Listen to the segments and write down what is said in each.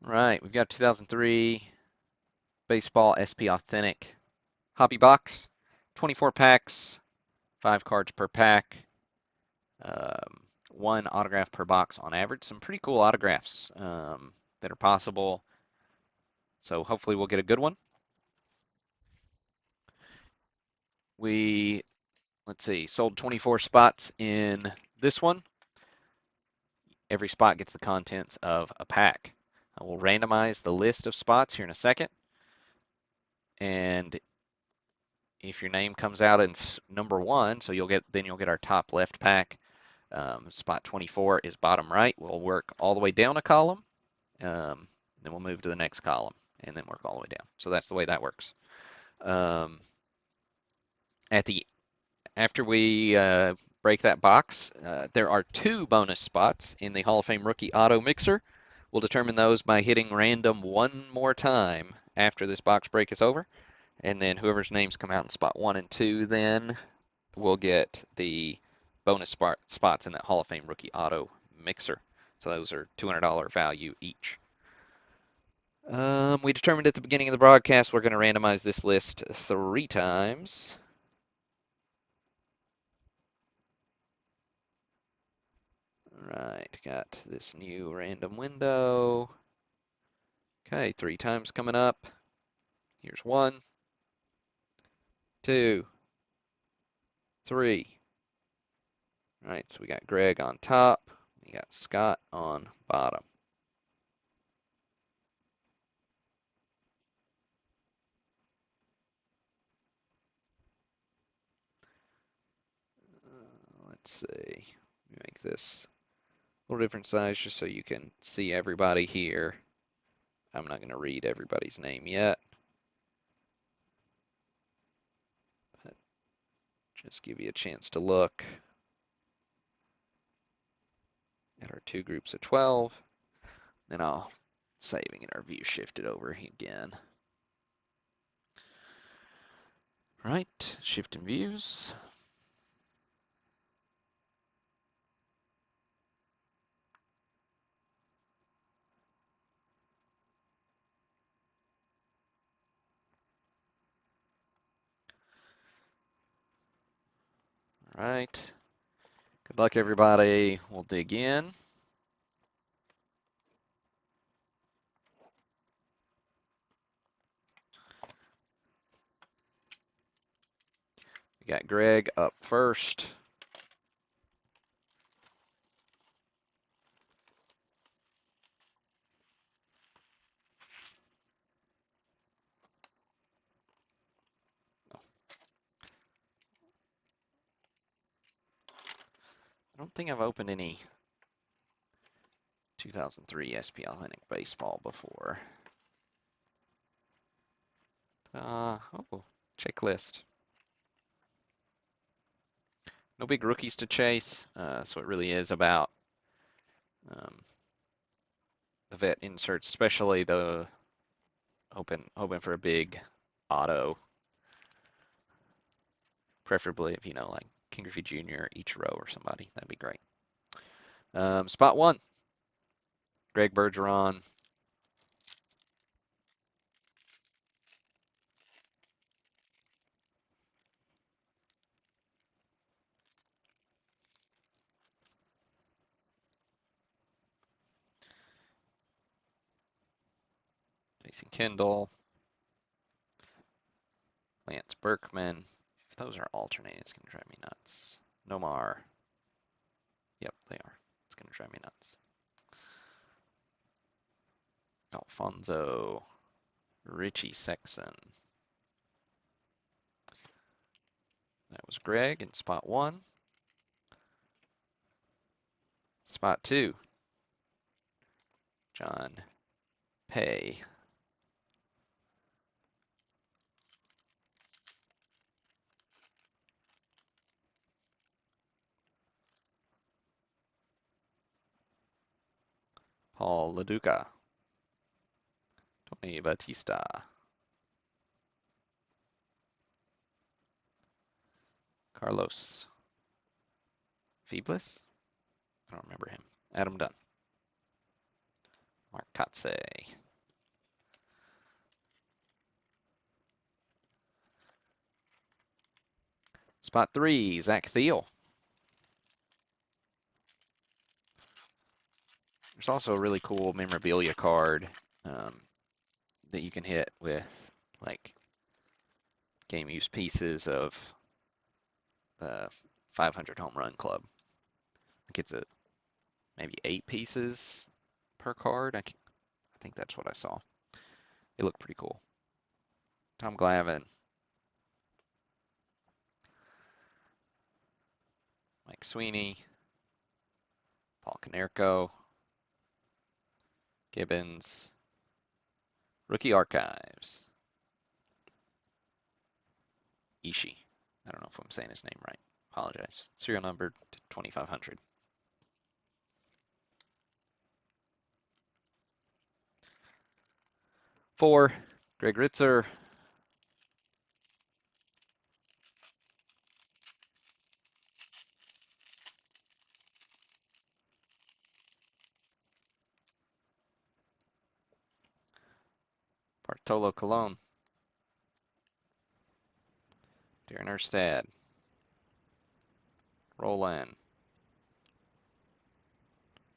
Right, we've got 2003 Baseball SP Authentic Hobby Box, 24 packs, 5 cards per pack, one autograph per box on average. Some pretty cool autographs that are possible. So hopefully we'll get a good one. We, let's see, sold 24 spots in this one. Every spot gets the contents of a pack. I will randomize the list of spots here in a second. And if your name comes out in number one, so you'll get our top left pack. Spot 24 is bottom right. We'll work all the way down a column. Then we'll move to the next column and then work all the way down. So that's the way that works. Um, at the After we break that box, there are 2 bonus spots in the Hall of Fame Rookie Auto Mixer. We'll determine those by hitting random one more time after this box break is over. And then whoever's names come out in spot 1 and 2 then will get the bonus spots in that Hall of Fame Rookie Auto Mixer. So those are $200 value each. We determined at the beginning of the broadcast we're going to randomize this list 3 times. Right, got this new random window. Okay, 3 times coming up. Here's 1, 2, 3. All right, so we got Greg on top. We got Scott on bottom. Let's see. Make this a little different size just so you can see everybody here. I'm not going to read everybody's name yet, but just give you a chance to look at our 2 groups of 12. Then I'll saving it our view shifted over again. Right, shifting views. All right. Good luck, everybody. We'll dig in. We got Greg up first. I don't think I've opened any 2003 SP Authentic Baseball before. Oh, checklist. No big rookies to chase, so it really is about um, the vet inserts, especially the hoping for a big auto, preferably if you know like King Griffey Jr., Ichiro, or somebody. That'd be great. Spot 1, Greg Bergeron. Jason Kendall, Lance Berkman. If those are alternating, it's going to drive me nuts. Nomar. Yep, they are. It's going to drive me nuts. Alfonso. Richie Sexson. That was Greg in spot 1. Spot 2, John Pay. Paul LaDuca. Tony Batista. Carlos Feeblis? I don't remember him. Adam Dunn. Mark Katse. Spot 3, Zach Thiel. There's also a really cool memorabilia card that you can hit with like game use pieces of the 500 home run club. I think it's maybe 8 pieces per card. I think that's what I saw. It looked pretty cool. Tom Glavine, Mike Sweeney, Paul Konerko, Gibbons, Rookie Archives, Ishii. I don't know if I'm saying his name right. Apologize. Serial number 2500. Four, Greg Ritzer. Bartolo Colon. Darren Erstad. Roland.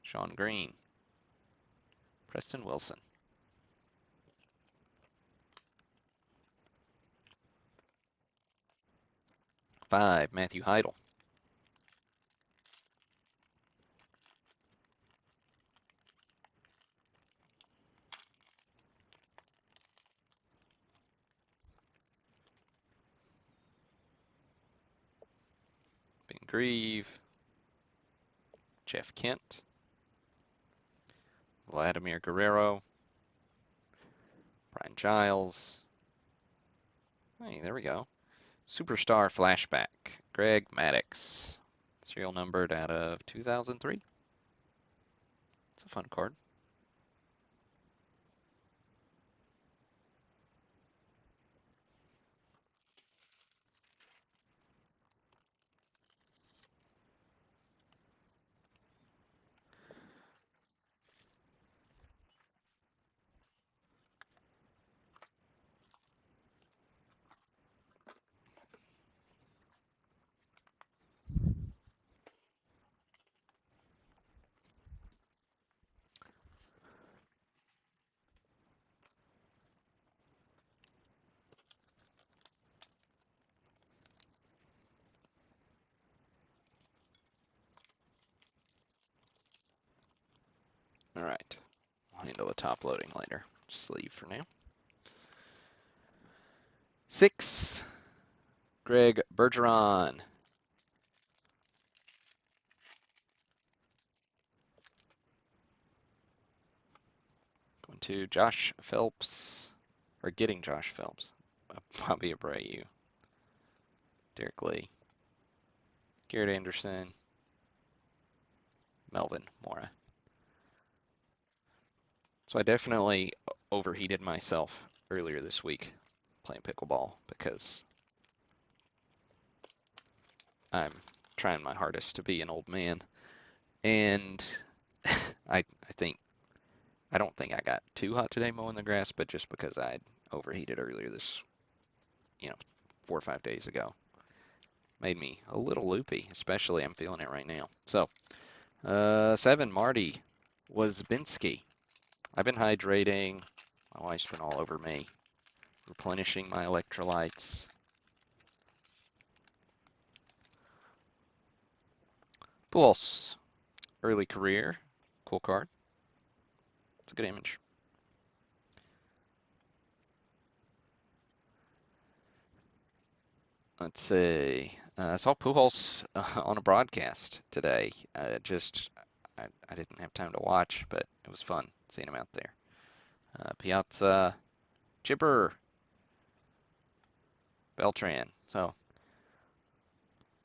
Sean Green. Preston Wilson. 5, Matthew Heidel. Ben Grieve. Jeff Kent. Vladimir Guerrero. Brian Giles. Hey, there we go. Superstar Flashback. Greg Maddux. Serial numbered out of 2003. It's a fun card. All right. We'll handle the top loading later. Just leave for now. 6, Greg Bergeron. Going to Josh Phelps, or getting Josh Phelps. Bobby Abreu. Derek Lee. Garrett Anderson. Melvin Mora. So I definitely overheated myself earlier this week playing pickleball because I'm trying my hardest to be an old man. And I don't think I got too hot today mowing the grass, but just because I'd overheated earlier this, 4 or 5 days ago, made me a little loopy, especially I'm feeling it right now. So, 7, Marty Wazbinski. I've been hydrating. My wife's been all over me, replenishing my electrolytes. Burls, early career, cool card. It's a good image. Let's see. I saw Pujols on a broadcast today. I didn't have time to watch, but it was fun seeing him out there. Piazza, Chipper, Beltran. So,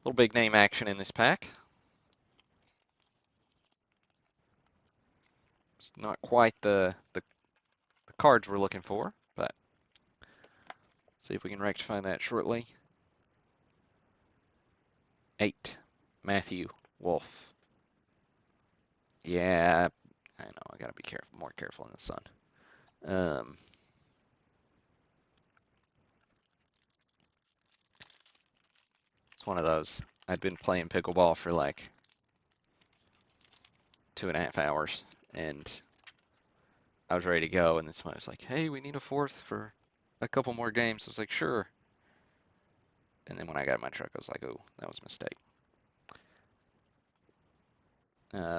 little big name action in this pack. It's not quite the cards we're looking for, but see if we can rectify that shortly. 8, Matthew Wolf. Yeah, I know, I gotta be more careful in the sun. Um, it's one of those. I'd been playing pickleball for like 2.5 hours, and I was ready to go, and then somebody was like, "Hey, we need a fourth for a couple more games." I was like, "Sure." And then when I got in my truck, I was like, "Oh, that was a mistake."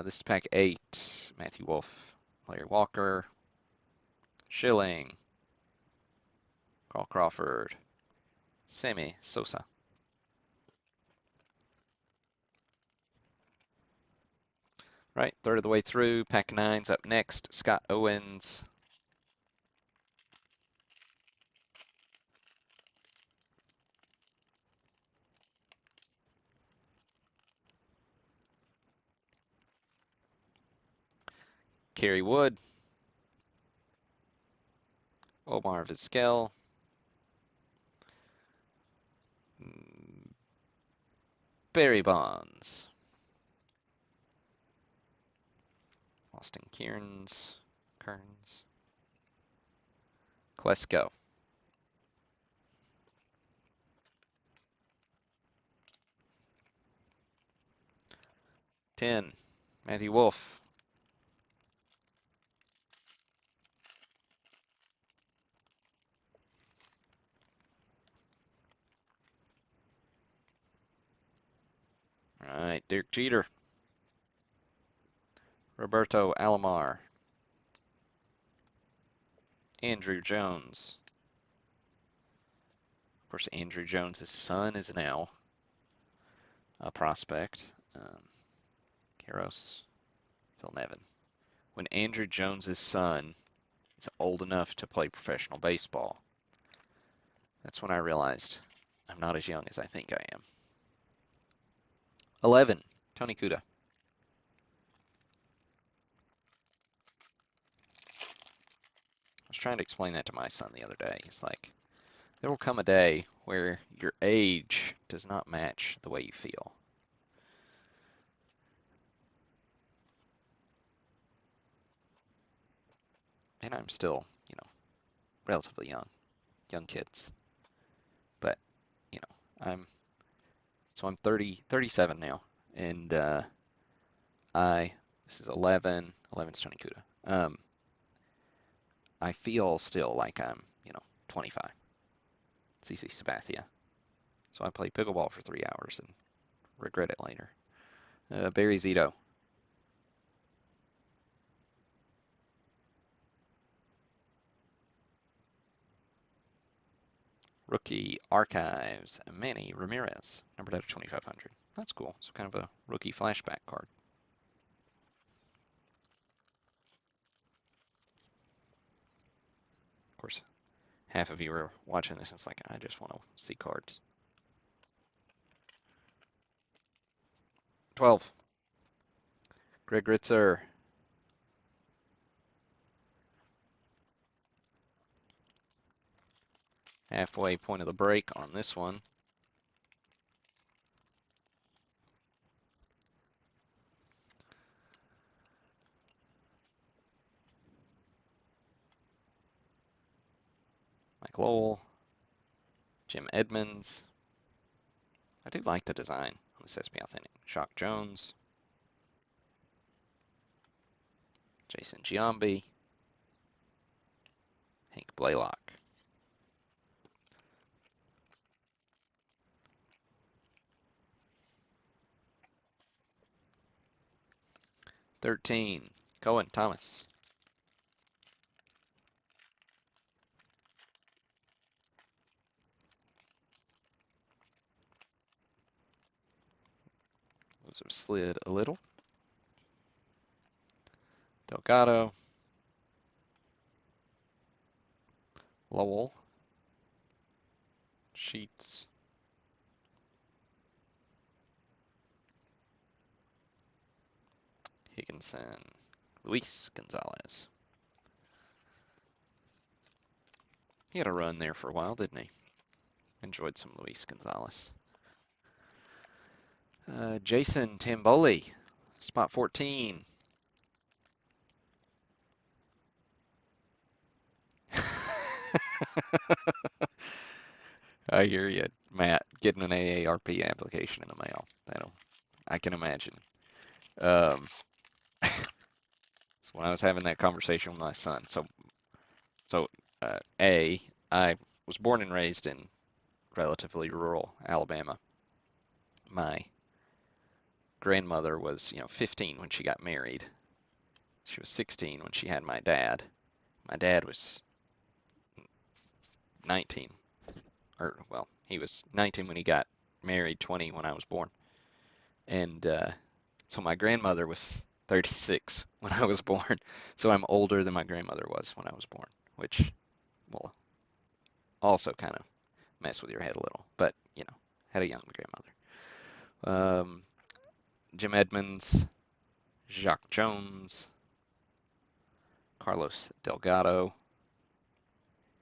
This is pack 8. Matthew Wolf, Larry Walker, Schilling, Carl Crawford, Sammy Sosa. Right, third of the way through. Pack 9's up next. Scott Owens. Kerry Wood. Omar Vizquel. Barry Bonds. Austin Kearns. Klesko. 10. Matthew Wolf. All right, Derek Jeter. Roberto Alomar. Andrew Jones. Of course, Andrew Jones' son is now a prospect. Karos, Phil Nevin. When Andrew Jones' son is old enough to play professional baseball, that's when I realized I'm not as young as I think I am. 11, Tony Kuda. I was trying to explain that to my son the other day. He's like, there will come a day where your age does not match the way you feel. And I'm still, relatively young kids. But, you know, I'm 37 now. And this is 11, 11's Tony Kuda. I feel still like I'm, 25. CC Sabathia. So I play pickleball for 3 hours and regret it later. Barry Zito. Rookie Archives, Manny Ramirez, numbered out of 2,500. That's cool. So kind of a rookie flashback card. Of course, half of you are watching this and it's like, I just want to see cards. 12. Greg Ritzer. Halfway point of the break on this one. Mike Lowell. Jim Edmonds. I do like the design on this SB Authentic. Shock Jones. Jason Giambi. Hank Blaylock. $13. Cohen Thomas. Those have slid a little. Delgado. Lowell. Sheets. Higginson. Luis Gonzalez. He had a run there for a while, didn't he? Enjoyed some Luis Gonzalez. Jason Tamboli, spot 14. I hear you, Matt. Getting an AARP application in the mail. I can imagine. Um, so when I was having that conversation with my son, so I was born and raised in relatively rural Alabama. My grandmother was, 15 when she got married. She was 16 when she had my dad. My dad was 19, or well, he was 19 when he got married, 20 when I was born. And so my grandmother was 36 when I was born. So I'm older than my grandmother was when I was born, which will also kind of mess with your head a little. But, had a young grandmother. Jim Edmonds, Jacques Jones, Carlos Delgado,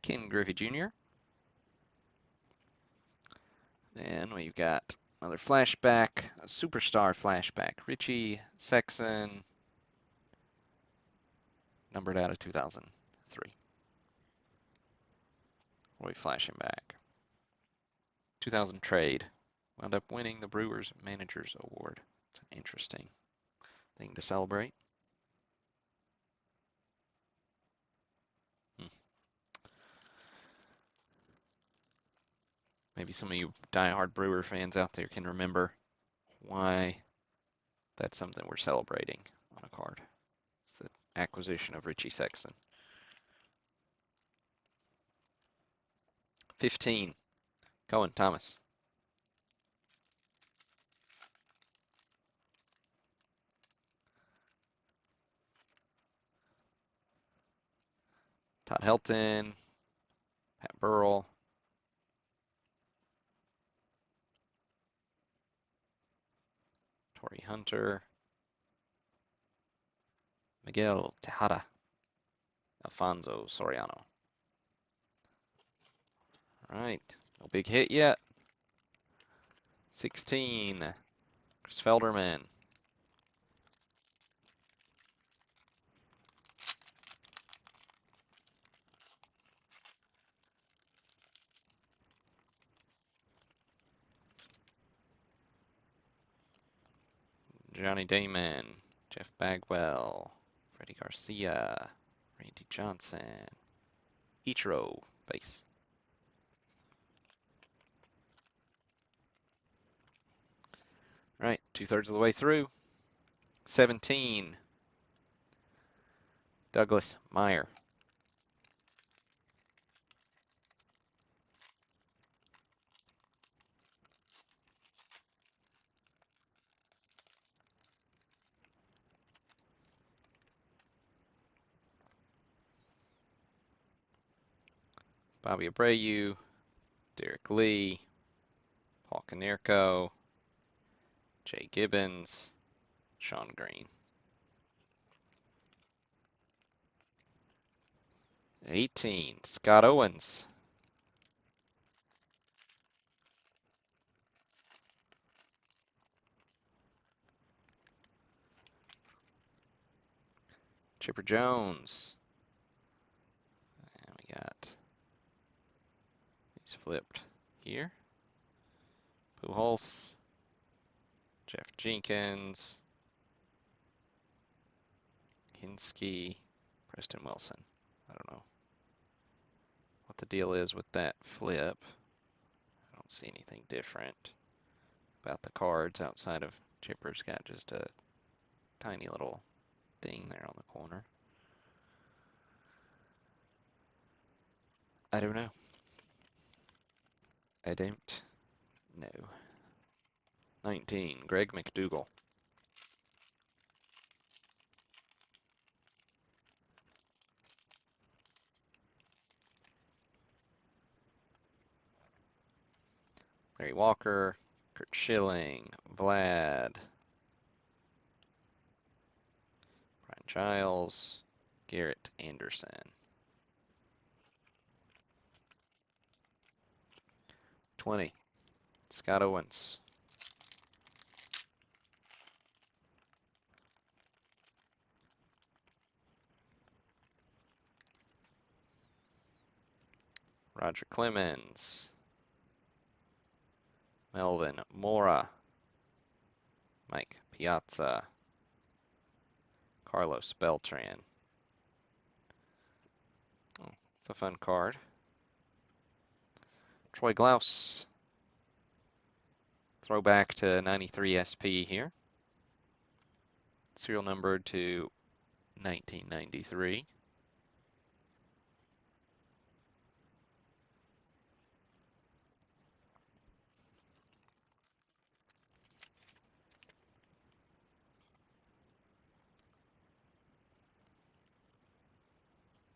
Ken Griffey Jr. Then we've got another flashback, a superstar flashback. Richie Sexson, numbered out of 2003. What are we flashing back? 2000 trade. Wound up winning the Brewers Managers Award. It's an interesting thing to celebrate. Hmm. Maybe some of you diehard Brewer fans out there can remember why that's something we're celebrating on a card. It's the acquisition of Richie Sexson. 15. Cohen Thomas. Todd Helton. Pat Burl. Torrey Hunter. Miguel Tejada. Alfonso Soriano. All right. No big hit yet. 16. Chris Felderman. Johnny Damon. Jeff Bagwell. Freddie Garcia. Randy Johnson. Ichiro. Base. All right. 2/3 of the way through. 17. Douglas Meyer. Bobby Abreu. Derek Lee. Paul Konerko. Jay Gibbons. Sean Green. 18. Scott Owens. Chipper Jones. And we got these flipped here. Pujols. Jeff Jenkins. Hinsky. Preston Wilson. I don't know what the deal is with that flip. I don't see anything different about the cards outside of Chipper's got just a tiny little thing there on the corner. I don't know. I don't know. 19. Greg McDougal. Larry Walker. Kurt Schilling. Vlad. Brian Giles. Garrett Anderson. 20. Scott Owens. Roger Clemens, Melvin Mora, Mike Piazza, Carlos Beltran. Oh, it's a fun card. Troy Glaus, throwback to 93 SP here. Serial numbered to 1993.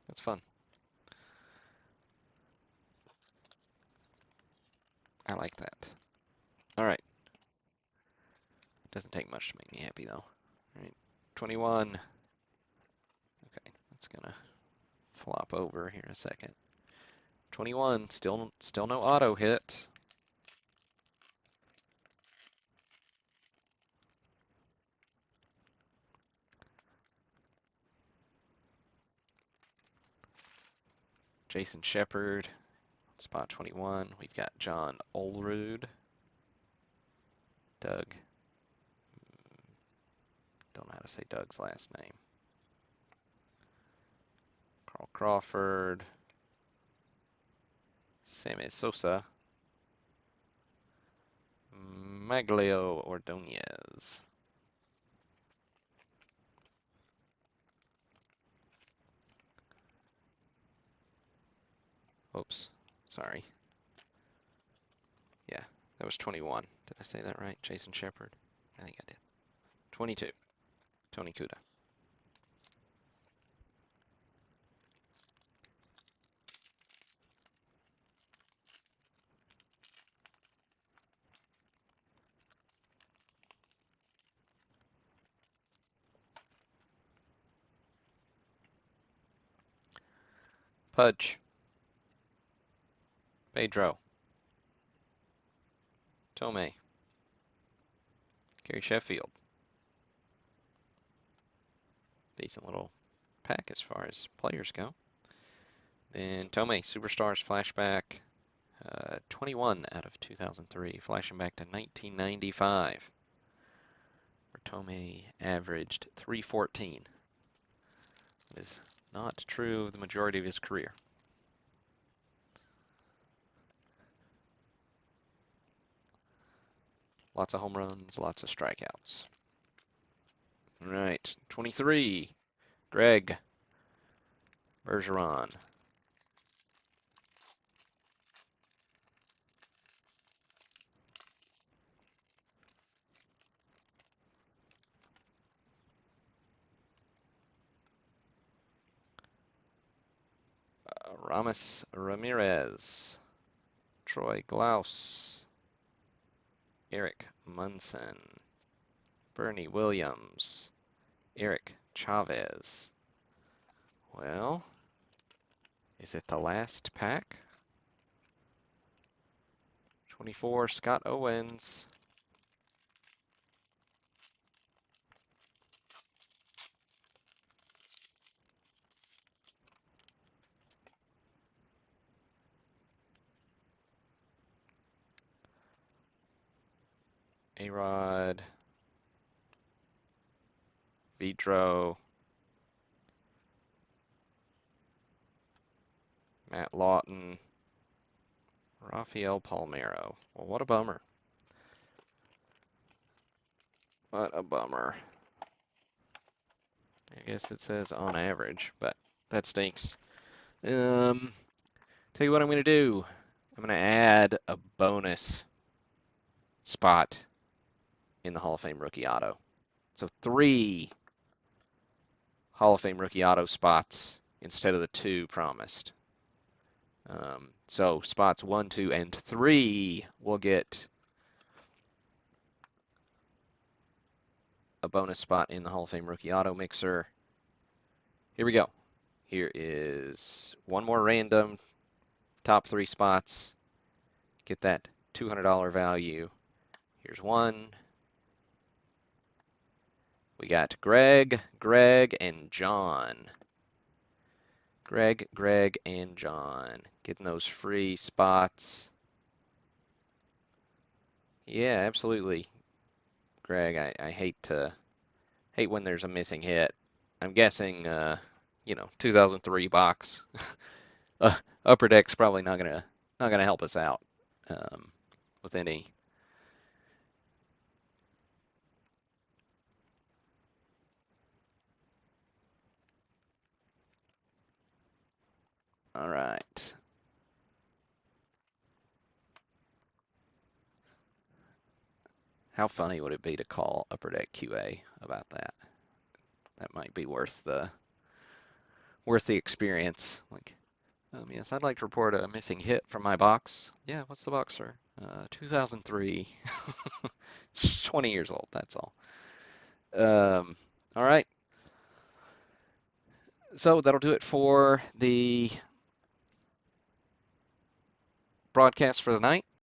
That's fun. I like that. All right. Doesn't take much to make me happy, though. All right, 21. Okay, that's gonna flop over here in a second. 21, still no auto hit. Jason Shepard, spot 21. We've got John Olerud. Doug. Don't know how to say Doug's last name. Carl Crawford. Sammy Sosa. Maglio Ordonez. Oops, sorry. Yeah, that was 21. Did I say that right? Jason Shepard? I think I did. 22. Tony Kuda. Pudge. Pedro. Tomei. Gary Sheffield. Decent little pack as far as players go. Then Tomei, Superstars Flashback, 21 out of 2003, flashing back to 1995, where Tomei averaged 314. That is not true of the majority of his career. Lots of home runs, lots of strikeouts. All right, 23, Greg Bergeron. Ramos Ramirez, Troy Glaus, Eric Munson, Bernie Williams, Eric Chavez. Well, is it the last pack? 24, Scott Owens. A-Rod. Vidro. Matt Lawton. Rafael Palmeiro. Well, what a bummer. What a bummer. I guess it says on average, but that stinks. Tell you what I'm going to do. I'm going to add a bonus spot in the Hall of Fame rookie auto. So 3 Hall of Fame rookie auto spots instead of the 2 promised. So spots 1, 2, and 3 will get a bonus spot in the Hall of Fame rookie auto mixer. Here we go. Here is one more random top 3 spots. Get that $200 value. Here's one. We got Greg, and John. Greg, and John getting those free spots. Yeah, absolutely, Greg. I hate when there's a missing hit. I'm guessing, 2003 box. Upper Deck's probably not gonna help us out um, with any. All right. How funny would it be to call Upper Deck QA about that? That might be worth the experience. Like, yes, I'd like to report a missing hit from my box. Yeah, what's the box, sir? 2003. It's 20 years old. That's all. All right. So that'll do it for the broadcast for the night.